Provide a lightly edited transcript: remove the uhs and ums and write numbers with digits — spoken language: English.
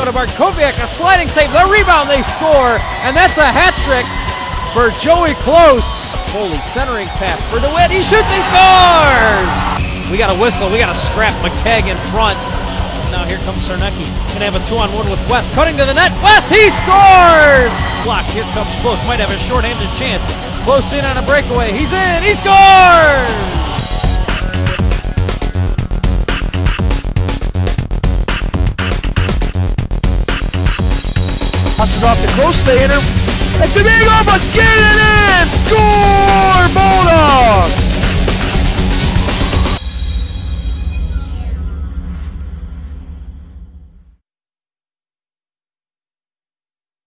go to Bartkowiak, a sliding save, the rebound, they score, and that's a hat trick for Joey Close. Foley centering pass for DeWitt, he shoots, he scores! We got a whistle, we got a scrap, McKegg in front. Now here comes Sarnecki, gonna have a 2-on-1 with West, cutting to the net, West, he scores! Block, here comes Close, might have a short-handed chance. Close in on a breakaway, he's in, he scores! Passes off to Close, they enter, and Domingo Mosqueda in! Score, Bulldogs!